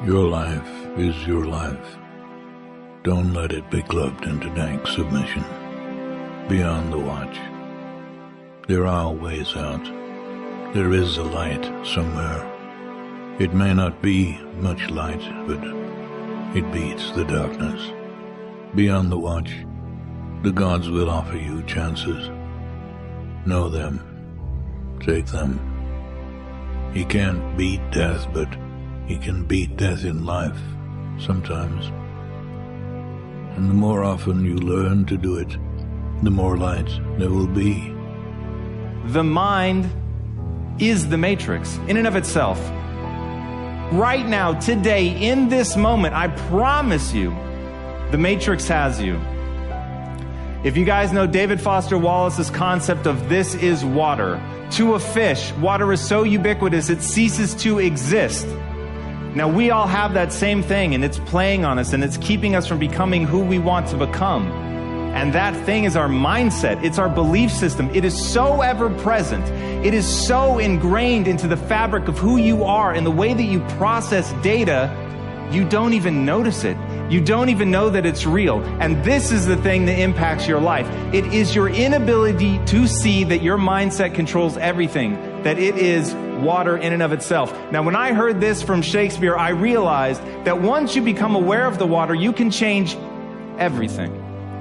Your life is your life. Don't let it be clubbed into dank submission. Beyond the watch, there are ways out. There is a light somewhere. It may not be much light, but it beats the darkness. Beyond the watch, the gods will offer you chances. Know them. Take them. He can't beat death, but he can beat death in life, sometimes. And the more often you learn to do it, the more light there will be. The mind is the matrix in and of itself. Right now, today, in this moment, I promise you, the matrix has you. If you guys know David Foster Wallace's concept of this is water, to a fish, water is so ubiquitous it ceases to exist. Now, we all have that same thing, and it's playing on us, and it's keeping us from becoming who we want to become. And that thing is our mindset. It's our belief system. It is so ever present. It is so ingrained into the fabric of who you are and the way that you process data, you don't even notice it. You don't even know that it's real. And this is the thing that impacts your life. It is your inability to see that your mindset controls everything, that it is water in and of itself. Now, when I heard this from Shakespeare, I realized that once you become aware of the water, you can change everything.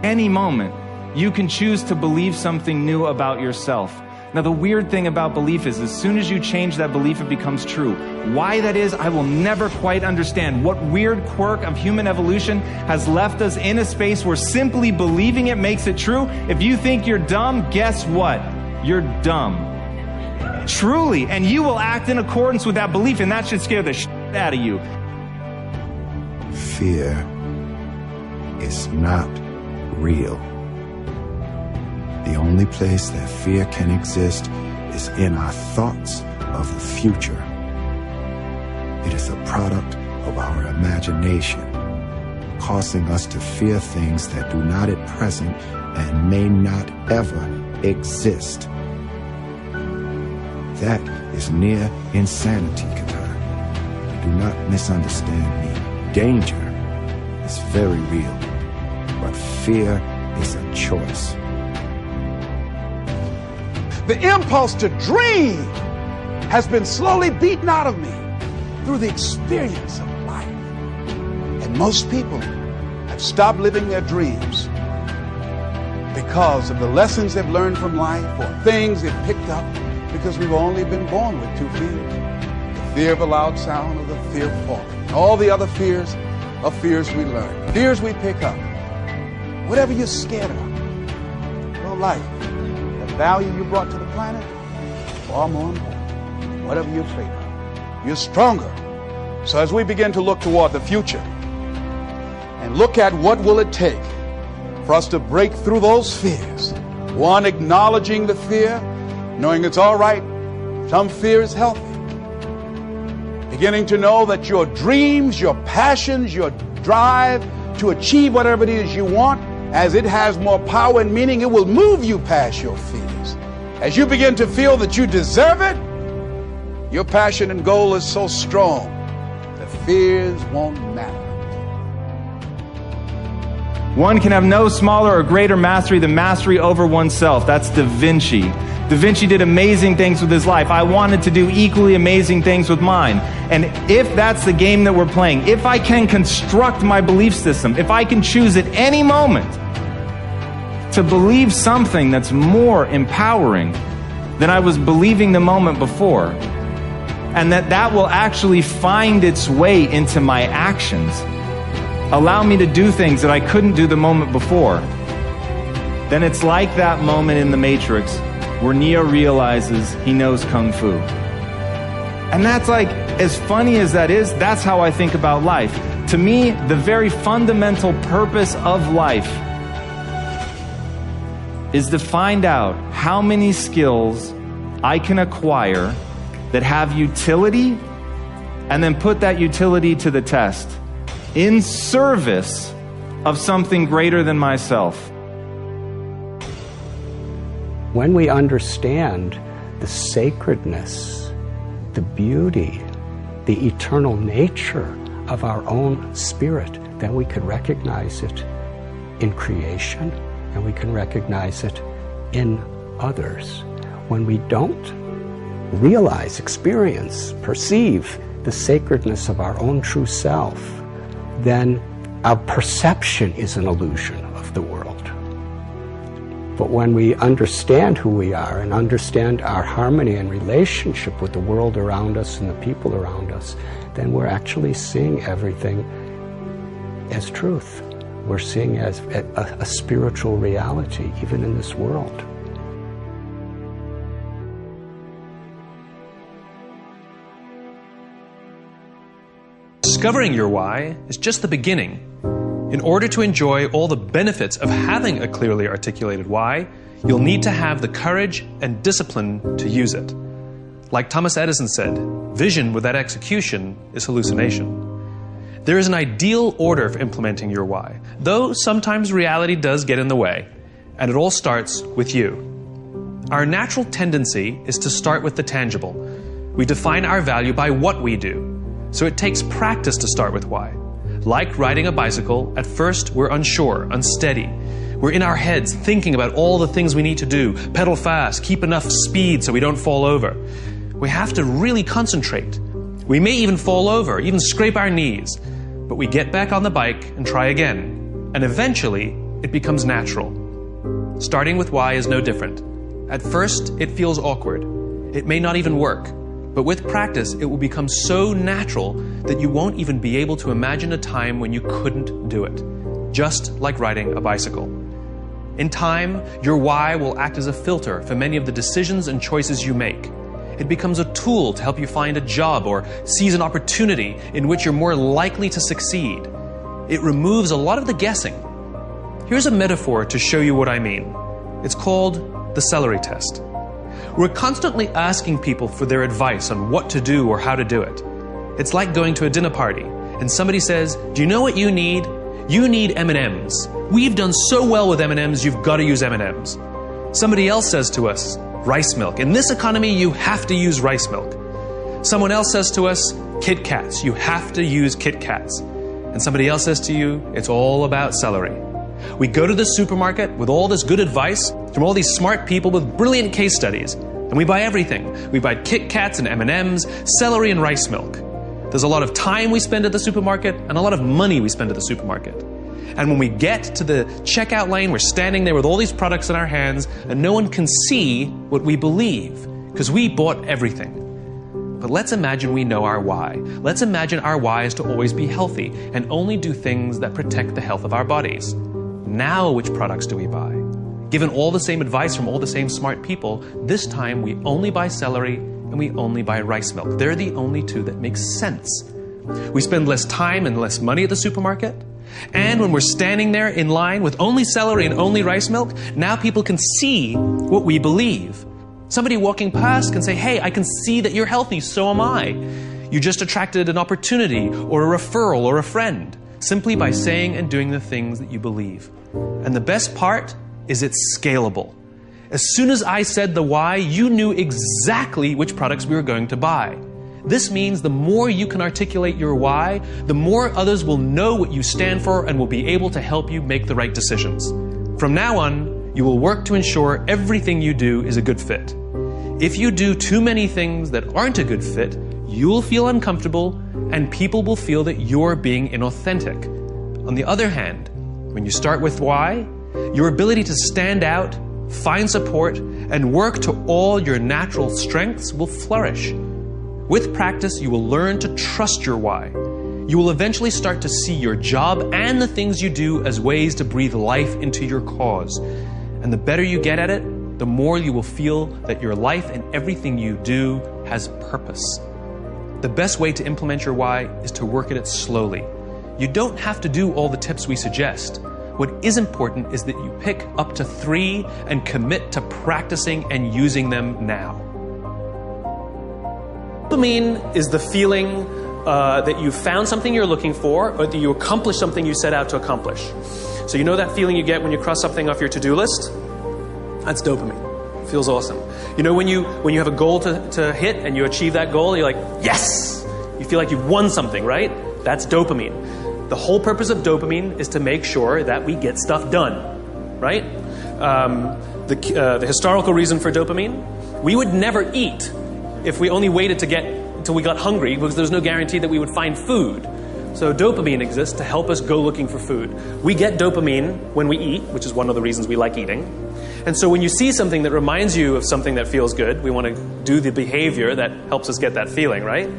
Any moment, you can choose to believe something new about yourself. Now, the weird thing about belief is as soon as you change that belief, it becomes true. Why that is, I will never quite understand. What weird quirk of human evolution has left us in a space where simply believing it makes it true? If you think you're dumb, guess what? You're dumb. Truly. And you will act in accordance with that belief, and that should scare the shit out of you. Fear is not real. The only place that fear can exist is in our thoughts of the future. It is a product of our imagination, causing us to fear things that do not at present and may not ever exist. That is near insanity, Katan. Do not misunderstand me. Danger is very real, but fear is a choice. The impulse to dream has been slowly beaten out of me through the experience of life. And most people have stopped living their dreams because of the lessons they've learned from life or things they've picked up because we've only been born with two fears. The fear of a loud sound or the fear of falling. All the other fears are fears we learn, fears we pick up. Whatever you're scared of, your life, value you brought to the planet, far more important. Whatever you're afraid of, you're stronger. So as we begin to look toward the future and look at what will it take for us to break through those fears, one, acknowledging the fear, knowing it's all right, some fear is healthy. Beginning to know that your dreams, your passions, your drive to achieve whatever it is you want, as it has more power and meaning, it will move you past your fears. As you begin to feel that you deserve it, your passion and goal is so strong that fears won't matter. One can have no smaller or greater mastery than mastery over oneself. That's Da Vinci. Da Vinci did amazing things with his life. I wanted to do equally amazing things with mine. And if that's the game that we're playing, if I can construct my belief system, if I can choose at any moment to believe something that's more empowering than I was believing the moment before, and that will actually find its way into my actions, allow me to do things that I couldn't do the moment before, then it's like that moment in the Matrix where Neo realizes he knows Kung Fu. And that's like, as funny as that is, that's how I think about life. To me, the very fundamental purpose of life is to find out how many skills I can acquire that have utility, and then put that utility to the test in service of something greater than myself. When we understand the sacredness, the beauty, the eternal nature of our own spirit, then we can recognize it in creation, and we can recognize it in others. When we don't realize, experience, perceive the sacredness of our own true self, then our perception is an illusion of the world. But when we understand who we are and understand our harmony and relationship with the world around us and the people around us, then we're actually seeing everything as truth. We're seeing as a spiritual reality, even in this world. Discovering your why is just the beginning. In order to enjoy all the benefits of having a clearly articulated why, you'll need to have the courage and discipline to use it. Like Thomas Edison said, vision without execution is hallucination. There is an ideal order for implementing your why, though sometimes reality does get in the way, and it all starts with you. Our natural tendency is to start with the tangible. We define our value by what we do, so it takes practice to start with why. Like riding a bicycle, at first we're unsure, unsteady. We're in our heads thinking about all the things we need to do, pedal fast, keep enough speed so we don't fall over. We have to really concentrate. We may even fall over, even scrape our knees, but we get back on the bike and try again, and eventually it becomes natural. Starting with why is no different. At first it feels awkward. It may not even work. But with practice, it will become so natural that you won't even be able to imagine a time when you couldn't do it. Just like riding a bicycle. In time, your why will act as a filter for many of the decisions and choices you make. It becomes a tool to help you find a job or seize an opportunity in which you're more likely to succeed. It removes a lot of the guessing. Here's a metaphor to show you what I mean. It's called the celery test. We're constantly asking people for their advice on what to do or how to do it. It's like going to a dinner party and somebody says, "Do you know what you need? You need M&Ms. We've done so well with M&Ms, you've got to use M&Ms." Somebody else says to us, "Rice milk. In this economy, you have to use rice milk." Someone else says to us, "Kit Kats. You have to use Kit Kats." And somebody else says to you, "It's all about celery." We go to the supermarket with all this good advice from all these smart people with brilliant case studies, and we buy everything. We buy Kit Kats and M&Ms, celery and rice milk. There's a lot of time we spend at the supermarket and a lot of money we spend at the supermarket. And when we get to the checkout lane, we're standing there with all these products in our hands, and no one can see what we believe, because we bought everything. But let's imagine we know our why. Let's imagine our why is to always be healthy and only do things that protect the health of our bodies. Now which products do we buy? Given all the same advice from all the same smart people, this time we only buy celery and we only buy rice milk. They're the only two that make sense. We spend less time and less money at the supermarket. And when we're standing there in line with only celery and only rice milk, now people can see what we believe. Somebody walking past can say, "Hey, I can see that you're healthy, so am I." You just attracted an opportunity or a referral or a friend, simply by saying and doing the things that you believe. And the best part is it's scalable. As soon as I said the why, you knew exactly which products we were going to buy. This means the more you can articulate your why, the more others will know what you stand for and will be able to help you make the right decisions. From now on, you will work to ensure everything you do is a good fit. If you do too many things that aren't a good fit, you'll feel uncomfortable and people will feel that you're being inauthentic. On the other hand, when you start with why, your ability to stand out, find support, and work to all your natural strengths will flourish. With practice, you will learn to trust your why. You will eventually start to see your job and the things you do as ways to breathe life into your cause. And the better you get at it, the more you will feel that your life and everything you do has purpose. The best way to implement your why is to work at it slowly. You don't have to do all the tips we suggest. What is important is that you pick up to 3 and commit to practicing and using them now. Dopamine is the feeling that you found something you're looking for, or that you accomplished something you set out to accomplish. So you know that feeling you get when you cross something off your to-do list? That's dopamine. It feels awesome. You know when you have a goal to hit and you achieve that goal, you're like, yes! You feel like you've won something, right? That's dopamine. The whole purpose of dopamine is to make sure that we get stuff done, right? The historical reason for dopamine, we would never eat if we only waited to get until we got hungry, because there's no guarantee that we would find food. So dopamine exists to help us go looking for food. We get dopamine when we eat, which is one of the reasons we like eating. And so when you see something that reminds you of something that feels good, we want to do the behavior that helps us get that feeling, right?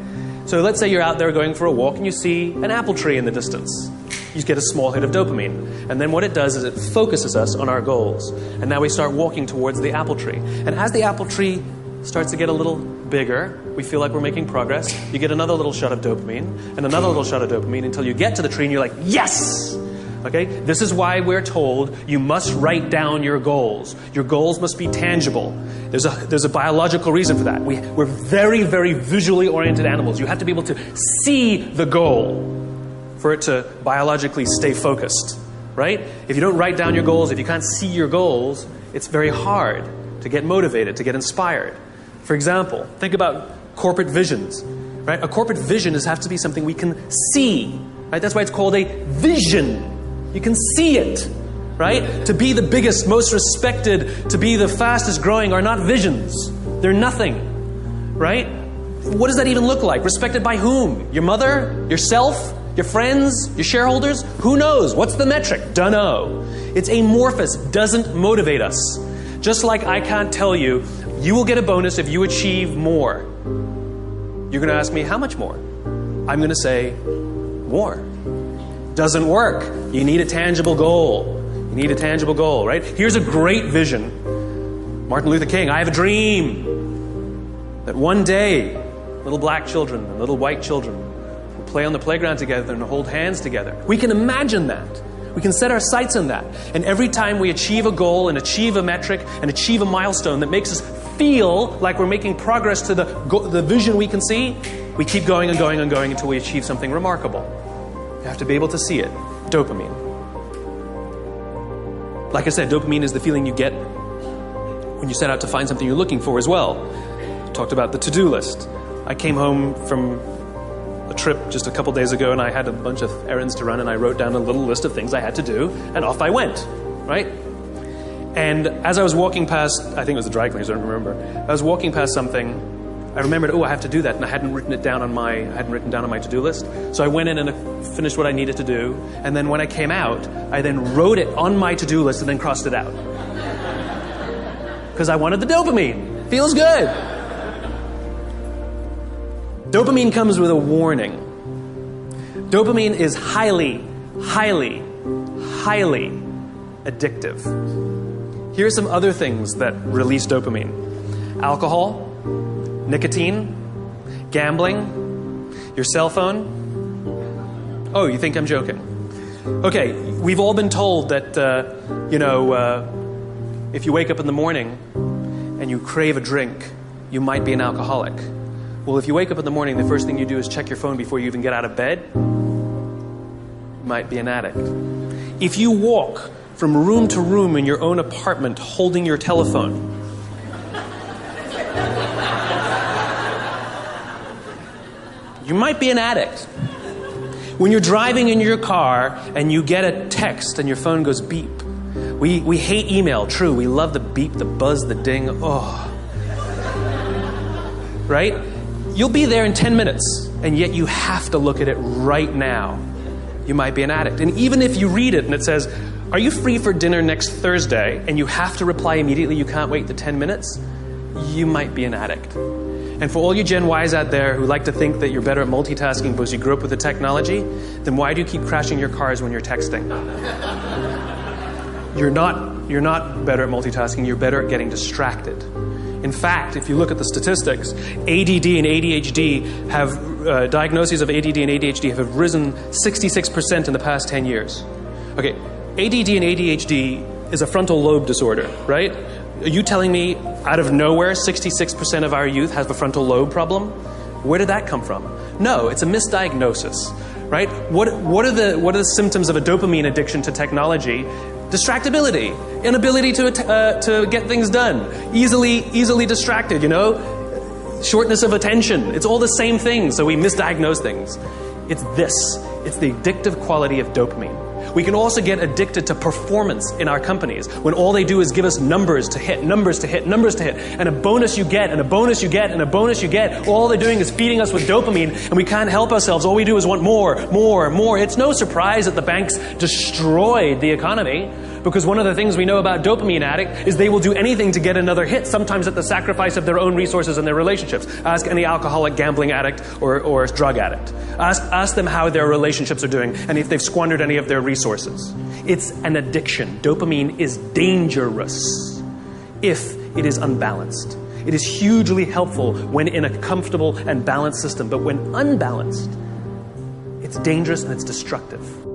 So let's say you're out there going for a walk and you see an apple tree in the distance. You get a small hit of dopamine. And then what it does is it focuses us on our goals. And now we start walking towards the apple tree. And as the apple tree starts to get a little bigger, we feel like we're making progress. You get another little shot of dopamine and another little shot of dopamine until you get to the tree and you're like, yes! Okay? This is why we're told you must write down your goals. Your goals must be tangible. There's a biological reason for that. We're very, very visually oriented animals. You have to be able to see the goal for it to biologically stay focused, right? If you don't write down your goals, if you can't see your goals, it's very hard to get motivated, to get inspired. For example, think about corporate visions, right? A corporate vision has to be something we can see, right? That's why it's called a vision. You can see it, right? To be the biggest, most respected, to be the fastest growing are not visions. They're nothing, right? What does that even look like? Respected by whom? Your mother? Yourself? Your friends? Your shareholders? Who knows? What's the metric? Dunno. It's amorphous, doesn't motivate us. Just like I can't tell you, you will get a bonus if you achieve more. You're going to ask me, how much more? I'm going to say, more. Doesn't work. You need a tangible goal. You need a tangible goal, right? Here's a great vision. Martin Luther King, I have a dream that one day little black children and little white children will play on the playground together and hold hands together. We can imagine that. We can set our sights on that. And every time we achieve a goal and achieve a metric and achieve a milestone that makes us feel like we're making progress to the vision we can see, we keep going and going and going until we achieve something remarkable. You have to be able to see it. Dopamine. Like I said, dopamine is the feeling you get when you set out to find something you're looking for as well. Talked about the to-do list. I came home from a trip just a couple days ago and I had a bunch of errands to run and I wrote down a little list of things I had to do and off I went, right? And as I was walking past, I think it was the dry cleaners, I don't remember. I was walking past something, I remembered, I have to do that, and I hadn't written down on my to-do list. So I went in and I finished what I needed to do, and then when I came out, I then wrote it on my to-do list and then crossed it out. Because I wanted the dopamine. Feels good. Dopamine comes with a warning. Dopamine is highly, highly, highly addictive. Here are some other things that release dopamine. Alcohol, nicotine, gambling, your cell phone. Oh, you think I'm joking? Okay, we've all been told that, if you wake up in the morning and you crave a drink, you might be an alcoholic. Well, if you wake up in the morning, the first thing you do is check your phone before you even get out of bed, you might be an addict. If you walk from room to room in your own apartment holding your telephone, you might be an addict. When you're driving in your car and you get a text and your phone goes beep. We hate email, true. We love the beep, the buzz, the ding. Oh. Right? You'll be there in 10 minutes and yet you have to look at it right now. You might be an addict. And even if you read it and it says, are you free for dinner next Thursday? And you have to reply immediately, you can't wait the 10 minutes. You might be an addict. And for all you Gen Ys out there who like to think that you're better at multitasking because you grew up with the technology, then why do you keep crashing your cars when you're texting? You're not better at multitasking, you're better at getting distracted. In fact, if you look at the statistics, ADD and ADHD have, diagnoses of ADD and ADHD have risen 66% in the past 10 years. Okay, ADD and ADHD is a frontal lobe disorder, right? Are you telling me out of nowhere 66% of our youth have a frontal lobe problem? Where did that come from? No, it's a misdiagnosis, right? What are the symptoms of a dopamine addiction to technology? Distractibility, inability to get things done, easily distracted, shortness of attention. It's all the same thing, so we misdiagnose things. It's this. It's the addictive quality of dopamine. We can also get addicted to performance in our companies when all they do is give us numbers to hit, numbers to hit, numbers to hit, and a bonus you get, and a bonus you get, and a bonus you get. All they're doing is feeding us with dopamine, and we can't help ourselves. All we do is want more, more, more. It's no surprise that the banks destroyed the economy, because one of the things we know about dopamine addict is they will do anything to get another hit, sometimes at the sacrifice of their own resources and their relationships. Ask any alcoholic, gambling addict, or drug addict. Ask them how their relationships are doing and if they've squandered any of their resources. It's an addiction. Dopamine is dangerous if it is unbalanced. It is hugely helpful when in a comfortable and balanced system, but when unbalanced, it's dangerous and it's destructive.